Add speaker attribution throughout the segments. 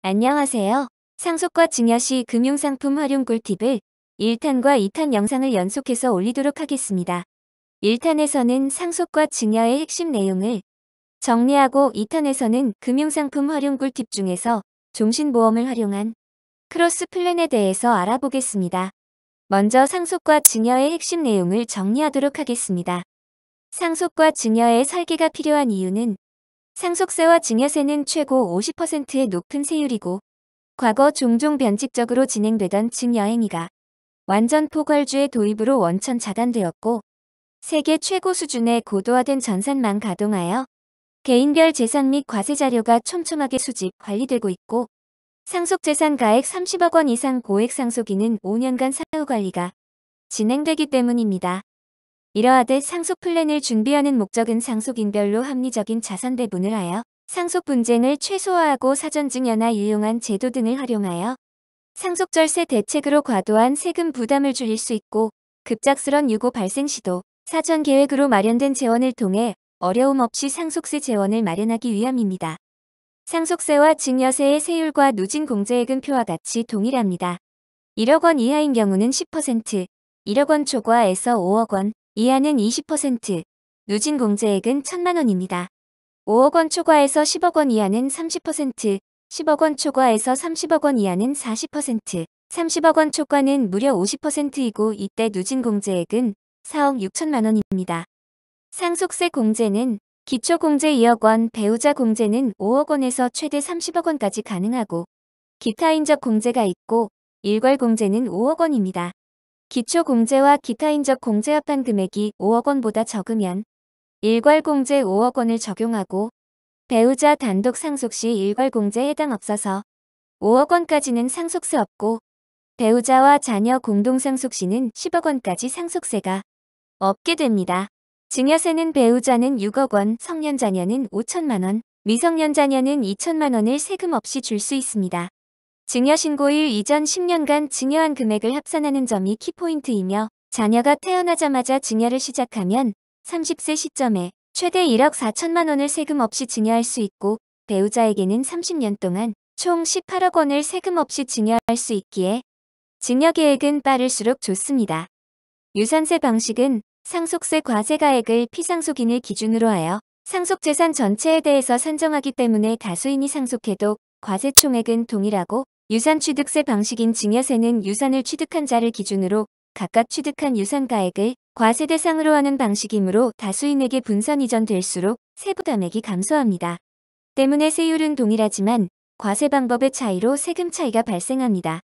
Speaker 1: 안녕하세요. 상속과 증여 시 금융상품 활용 꿀팁을 1탄과 2탄 영상을 연속해서 올리도록 하겠습니다. 1탄에서는 상속과 증여의 핵심 내용을 정리하고 2탄에서는 금융상품 활용 꿀팁 중에서 종신보험을 활용한 크로스 플랜에 대해서 알아보겠습니다. 먼저 상속과 증여의 핵심 내용을 정리하도록 하겠습니다. 상속과 증여의 설계가 필요한 이유는 상속세와 증여세는 최고 50%의 높은 세율이고 과거 종종 변칙적으로 진행되던 증여행위가 완전 포괄주의 도입으로 원천 차단되었고 세계 최고 수준의 고도화된 전산망 가동하여 개인별 재산 및 과세 자료가 촘촘하게 수집, 관리되고 있고 상속재산 가액 30억 원 이상 고액 상속인은 5년간 사후 관리가 진행되기 때문입니다. 이러하듯 상속 플랜을 준비하는 목적은 상속인별로 합리적인 자산 배분을 하여 상속 분쟁을 최소화하고 사전 증여나 유용한 제도 등을 활용하여 상속절세 대책으로 과도한 세금 부담을 줄일 수 있고 급작스런 유고 발생 시도 사전 계획으로 마련된 재원을 통해 어려움 없이 상속세 재원을 마련하기 위함입니다. 상속세와 증여세의 세율과 누진 공제액은 표와 같이 동일합니다. 1억 원 이하인 경우는 10%, 1억 원 초과에서 5억 원 이하는 20%, 누진 공제액은 1,000만 원입니다. 5억 원 초과에서 10억 원 이하는 30%, 10억 원 초과에서 30억 원 이하는 40%, 30억 원 초과는 무려 50%이고 이때 누진 공제액은 4억 6천만 원입니다. 상속세 공제는 기초공제 2억 원, 배우자 공제는 5억 원에서 최대 30억 원까지 가능하고 기타인적 공제가 있고 일괄 공제는 5억 원입니다. 기초공제와 기타인적 공제 합한 금액이 5억 원보다 적으면 일괄 공제 5억 원을 적용하고 배우자 단독 상속 시 일괄 공제에 해당 없어서 5억 원까지는 상속세 없고 배우자와 자녀 공동 상속 시는 10억 원까지 상속세가 없게 됩니다. 증여세는 배우자는 6억 원, 성년 자녀는 5천만 원, 미성년 자녀는 2천만 원을 세금 없이 줄 수 있습니다. 증여신고일 이전 10년간 증여한 금액을 합산하는 점이 키포인트이며 자녀가 태어나자마자 증여를 시작하면 30세 시점에 최대 1억 4천만 원을 세금 없이 증여할 수 있고 배우자에게는 30년 동안 총 18억 원을 세금 없이 증여할 수 있기에 증여 계획은 빠를수록 좋습니다. 유산세 방식은 상속세 과세가액을 피상속인을 기준으로 하여 상속재산 전체에 대해서 산정하기 때문에 다수인이 상속해도 과세 총액은 동일하고 유산취득세 방식인 증여세는 유산을 취득한 자를 기준으로 각각 취득한 유산가액을 과세 대상으로 하는 방식이므로 다수인에게 분산 이전될수록 세부담액이 감소합니다. 때문에 세율은 동일하지만 과세 방법의 차이로 세금 차이가 발생합니다.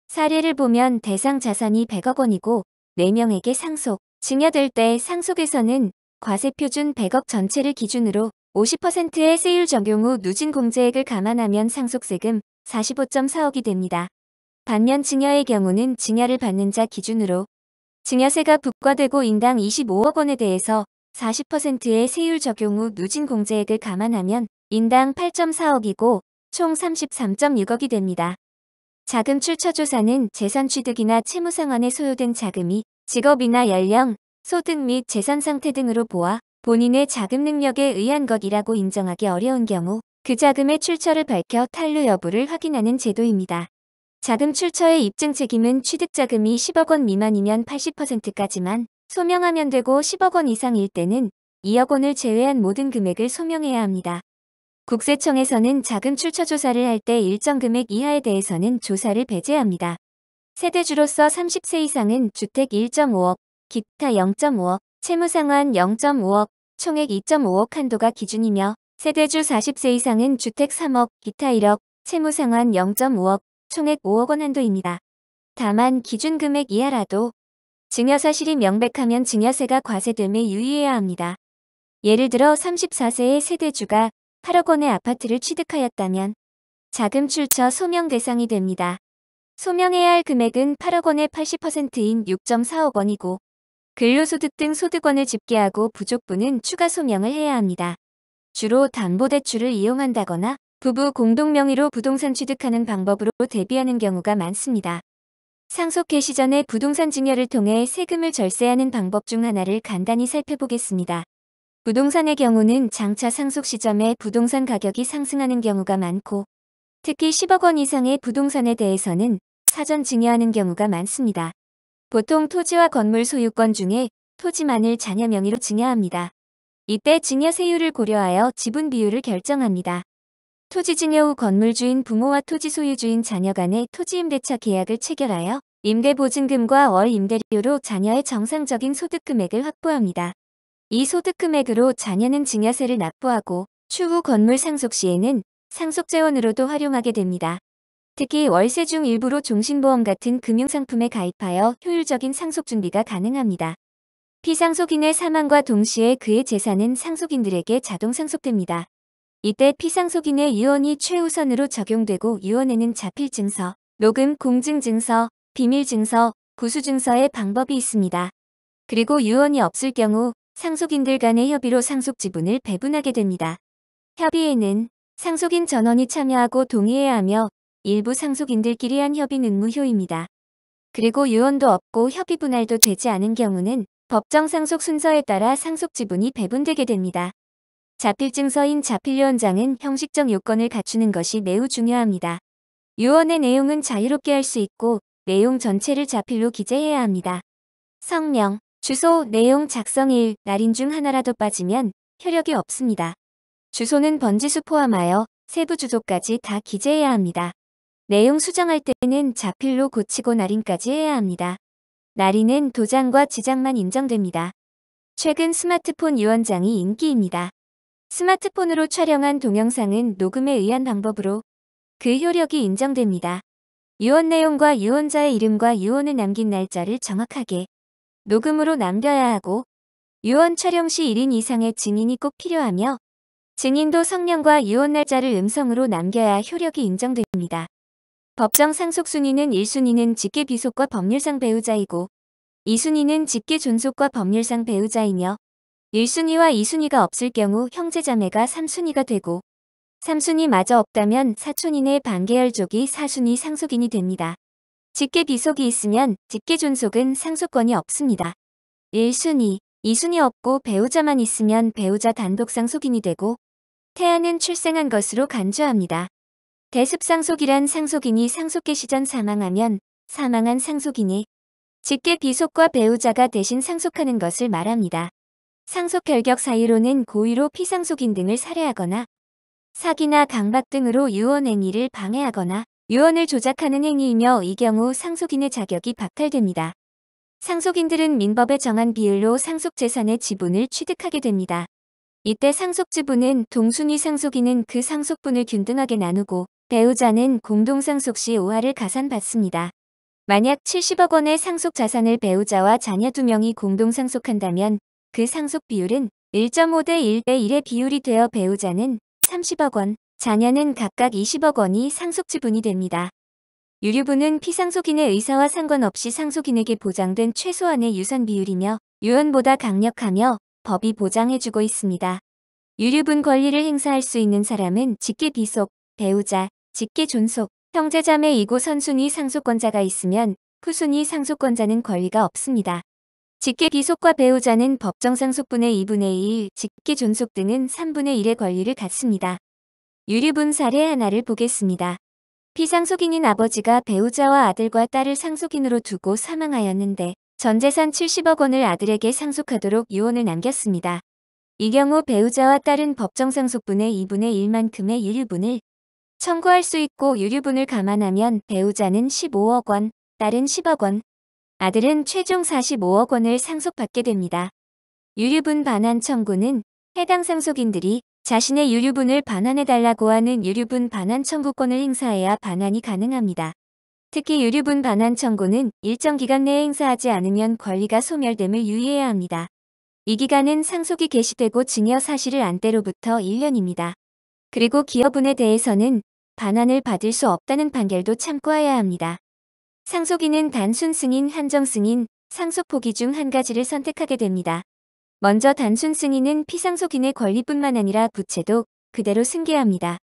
Speaker 1: 사례를 보면 대상 자산이 100억 원이고 4명에게 상속, 증여될 때 상속에서는 과세표준 100억 전체를 기준으로 50%의 세율 적용 후 누진 공제액을 감안하면 상속세금 45.4억이 됩니다. 반면 증여의 경우는 증여를 받는 자 기준으로 증여세가 부과되고 인당 25억 원에 대해서 40%의 세율 적용 후 누진 공제액을 감안하면 인당 8.4억이고 총 33.6억이 됩니다. 자금 출처 조사는 재산 취득이나 채무 상환에 소요된 자금이 직업이나 연령, 소득 및 재산 상태 등으로 보아 본인의 자금 능력에 의한 것이라고 인정하기 어려운 경우 그 자금의 출처를 밝혀 탄루 여부를 확인하는 제도입니다. 자금 출처의 입증 책임은 취득자금이 10억 원 미만이면 80%까지만 소명하면 되고 10억 원 이상일 때는 2억 원을 제외한 모든 금액을 소명해야 합니다. 국세청에서는 자금 출처 조사를 할 때 일정 금액 이하에 대해서는 조사를 배제합니다. 세대주로서 30세 이상은 주택 1.5억, 기타 0.5억, 채무상환 0.5억, 총액 2.5억 한도가 기준이며 세대주 40세 이상은 주택 3억, 기타 1억, 채무상환 0.5억, 총액 5억 원 한도입니다. 다만 기준금액 이하라도 증여 사실이 명백하면 증여세가 과세됨에 유의해야 합니다. 예를 들어 34세의 세대주가 8억 원의 아파트를 취득하였다면 자금 출처 소명 대상이 됩니다. 소명해야 할 금액은 8억 원의 80%인 6.4억 원이고 근로소득 등 소득원을 집계하고 부족분은 추가 소명을 해야 합니다. 주로 담보대출을 이용한다거나 부부 공동명의로 부동산 취득하는 방법으로 대비하는 경우가 많습니다. 상속 개시 전에 부동산 증여를 통해 세금을 절세하는 방법 중 하나를 간단히 살펴보겠습니다. 부동산의 경우는 장차 상속 시점에 부동산 가격이 상승하는 경우가 많고 특히 10억 원 이상의 부동산에 대해서는 사전 증여하는 경우가 많습니다. 보통 토지와 건물 소유권 중에 토지만을 자녀 명의로 증여합니다. 이때 증여세율을 고려하여 지분 비율을 결정합니다. 토지 증여 후 건물주인 부모와 토지 소유주인 자녀 간의 토지임대차 계약을 체결하여 임대보증금과 월 임대료로 자녀의 정상적인 소득 금액을 확보합니다. 이 소득 금액으로 자녀는 증여세를 납부하고 추후 건물 상속 시에는 상속재원으로도 활용하게 됩니다. 특히 월세 중 일부로 종신보험 같은 금융상품에 가입하여 효율적인 상속 준비가 가능합니다. 피상속인의 사망과 동시에 그의 재산은 상속인들에게 자동 상속됩니다. 이때 피상속인의 유언이 최우선으로 적용되고 유언에는 자필증서, 녹음 공증증서, 비밀증서, 구수증서의 방법이 있습니다. 그리고 유언이 없을 경우 상속인들 간의 협의로 상속 지분을 배분하게 됩니다. 협의에는 상속인 전원이 참여하고 동의해야 하며 일부 상속인들끼리 한 협의는 무효입니다. 그리고 유언도 없고 협의 분할도 되지 않은 경우는 법정 상속 순서에 따라 상속 지분이 배분되게 됩니다. 자필증서인 자필유언장은 형식적 요건을 갖추는 것이 매우 중요합니다. 유언의 내용은 자유롭게 할 수 있고 내용 전체를 자필로 기재해야 합니다. 성명, 주소, 내용 작성일, 날인 중 하나라도 빠지면 효력이 없습니다. 주소는 번지수 포함하여 세부 주소까지 다 기재해야 합니다. 내용 수정할 때는 자필로 고치고 날인까지 해야 합니다. 날인은 도장과 지장만 인정됩니다. 최근 스마트폰 유언장이 인기입니다. 스마트폰으로 촬영한 동영상은 녹음에 의한 방법으로 그 효력이 인정됩니다. 유언 내용과 유언자의 이름과 유언을 남긴 날짜를 정확하게 녹음으로 남겨야 하고 유언 촬영 시 1인 이상의 증인이 꼭 필요하며 증인도 성명과 유언 날짜를 음성으로 남겨야 효력이 인정됩니다. 법정 상속 순위는 1순위는 직계 비속과 법률상 배우자이고 2순위는 직계 존속과 법률상 배우자이며 1순위와 2순위가 없을 경우 형제자매가 3순위가 되고 3순위마저 없다면 사촌인의 반계열족이 4순위 상속인이 됩니다. 직계 비속이 있으면 직계 존속은 상속권이 없습니다. 1순위, 2순위 없고 배우자만 있으면 배우자 단독 상속인이 되고 태아는 출생한 것으로 간주합니다. 대습상속이란 상속인이 상속계 시전 사망하면 사망한 상속인이 직계 비속과 배우자가 대신 상속하는 것을 말합니다. 상속 결격 사유로는 고의로 피상속인 등을 살해하거나 사기나 강박 등으로 유언 행위를 방해하거나 유언을 조작하는 행위이며 이 경우 상속인의 자격이 박탈됩니다. 상속인들은 민법에 정한 비율로 상속재산의 지분을 취득하게 됩니다. 이때 상속지분은 동순위 상속인은 그 상속분을 균등하게 나누고 배우자는 공동상속 시 5할을 가산받습니다. 만약 70억 원의 상속자산을 배우자와 자녀 2명이 공동상속한다면 그 상속 비율은 1.5대 1대 1의 비율이 되어 배우자는 30억 원, 자녀는 각각 20억 원이 상속지분이 됩니다. 유류분은 피상속인의 의사와 상관없이 상속인에게 보장된 최소한의 유산 비율이며 유언보다 강력하며 법이 보장해주고 있습니다. 유류분 권리를 행사할 수 있는 사람은 직계 비속, 배우자, 직계 존속, 형제자매이고 선순위 상속권자가 있으면 후순위 상속권자는 권리가 없습니다. 직계 비속과 배우자는 법정 상속분의 2분의 1, 직계 존속 등은 3분의 1의 권리를 갖습니다. 유류분 사례 하나를 보겠습니다. 피상속인인 아버지가 배우자와 아들과 딸을 상속인으로 두고 사망하였는데 전 재산 70억 원을 아들에게 상속하도록 유언을 남겼습니다. 이 경우 배우자와 딸은 법정 상속분의 2분의 1만큼의 유류분을 청구할 수 있고 유류분을 감안하면 배우자는 15억 원, 딸은 10억 원, 아들은 최종 45억 원을 상속받게 됩니다. 유류분 반환 청구는 해당 상속인들이 자신의 유류분을 반환해달라고 하는 유류분 반환 청구권을 행사해야 반환이 가능합니다. 특히 유류분 반환 청구는 일정 기간 내에 행사하지 않으면 권리가 소멸됨을 유의해야 합니다. 이 기간은 상속이 개시되고 증여 사실을 안 때로부터 1년입니다. 그리고 기여분에 대해서는 반환을 받을 수 없다는 판결도 참고해야 합니다. 상속인은 단순 승인, 한정 승인, 상속 포기 중 한 가지를 선택하게 됩니다. 먼저 단순 승인은 피상속인의 권리뿐만 아니라 부채도 그대로 승계합니다.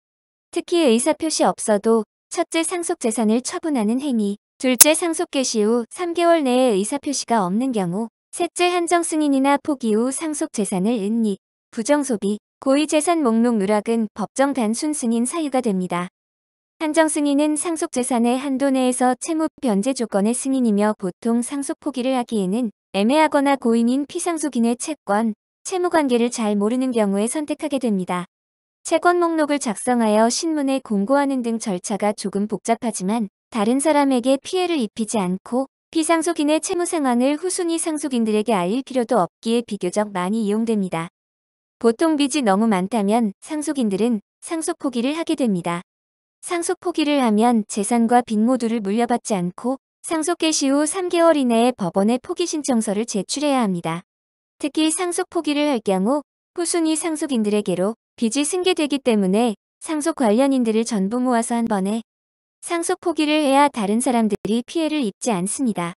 Speaker 1: 특히 의사표시 없어도 첫째 상속재산을 처분하는 행위, 둘째 상속 개시 후 3개월 내에 의사표시가 없는 경우, 셋째 한정 승인이나 포기 후 상속재산을 은닉, 부정소비, 고의재산 목록 누락은 법정 단순 승인 사유가 됩니다. 한정 승인은 상속재산의 한도 내에서 채무 변제 조건의 승인이며 보통 상속 포기를 하기에는 애매하거나 고인인 피상속인의 채권, 채무관계를 잘 모르는 경우에 선택하게 됩니다. 채권 목록을 작성하여 신문에 공고하는 등 절차가 조금 복잡하지만 다른 사람에게 피해를 입히지 않고 피상속인의 채무 상황을 후순위 상속인들에게 알릴 필요도 없기에 비교적 많이 이용됩니다. 보통 빚이 너무 많다면 상속인들은 상속 포기를 하게 됩니다. 상속 포기를 하면 재산과 빚 모두를 물려받지 않고 상속 개시 후 3개월 이내에 법원에 포기 신청서를 제출해야 합니다. 특히 상속 포기를 할 경우 후순위 상속인들에게로 빚이 승계되기 때문에 상속 관련인들을 전부 모아서 한 번에 상속 포기를 해야 다른 사람들이 피해를 입지 않습니다.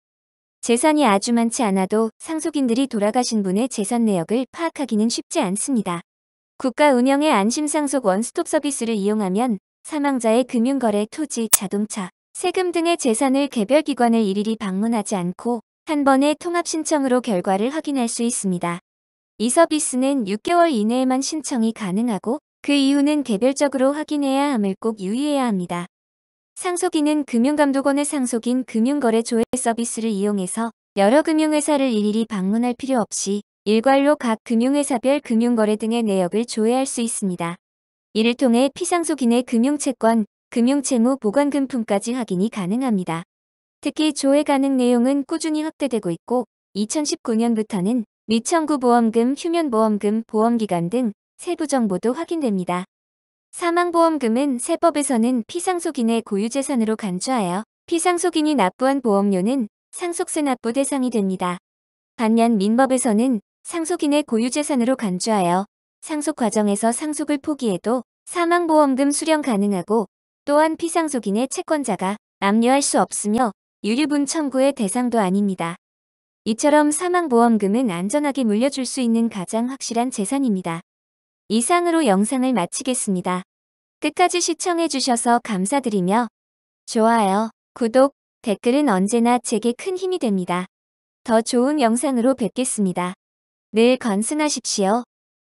Speaker 1: 재산이 아주 많지 않아도 상속인들이 돌아가신 분의 재산 내역을 파악하기는 쉽지 않습니다. 국가 운영의 안심상속 원스톱 서비스를 이용하면 사망자의 금융거래, 토지, 자동차, 세금 등의 재산을 개별 기관을 일일이 방문하지 않고 한 번에 통합 신청으로 결과를 확인할 수 있습니다. 이 서비스는 6개월 이내에만 신청이 가능하고 그 이후는 개별적으로 확인해야 함을 꼭 유의해야 합니다. 상속인은 금융감독원의 상속인 금융거래 조회 서비스를 이용해서 여러 금융회사를 일일이 방문할 필요 없이 일괄로 각 금융회사별 금융거래 등의 내역을 조회할 수 있습니다. 이를 통해 피상속인의 금융채권, 금융채무, 보관금품까지 확인이 가능합니다. 특히 조회 가능 내용은 꾸준히 확대되고 있고 2019년부터는 미청구 보험금, 휴면보험금, 보험기간 등 세부 정보도 확인됩니다. 사망보험금은 세법에서는 피상속인의 고유재산으로 간주하여 피상속인이 납부한 보험료는 상속세 납부 대상이 됩니다. 반면 민법에서는 상속인의 고유재산으로 간주하여 상속 과정에서 상속을 포기해도 사망보험금 수령 가능하고 또한 피상속인의 채권자가 압류할 수 없으며 유류분 청구의 대상도 아닙니다. 이처럼 사망보험금은 안전하게 물려줄 수 있는 가장 확실한 재산입니다. 이상으로 영상을 마치겠습니다. 끝까지 시청해주셔서 감사드리며 좋아요, 구독, 댓글은 언제나 제게 큰 힘이 됩니다. 더 좋은 영상으로 뵙겠습니다. 늘 건승하십시오.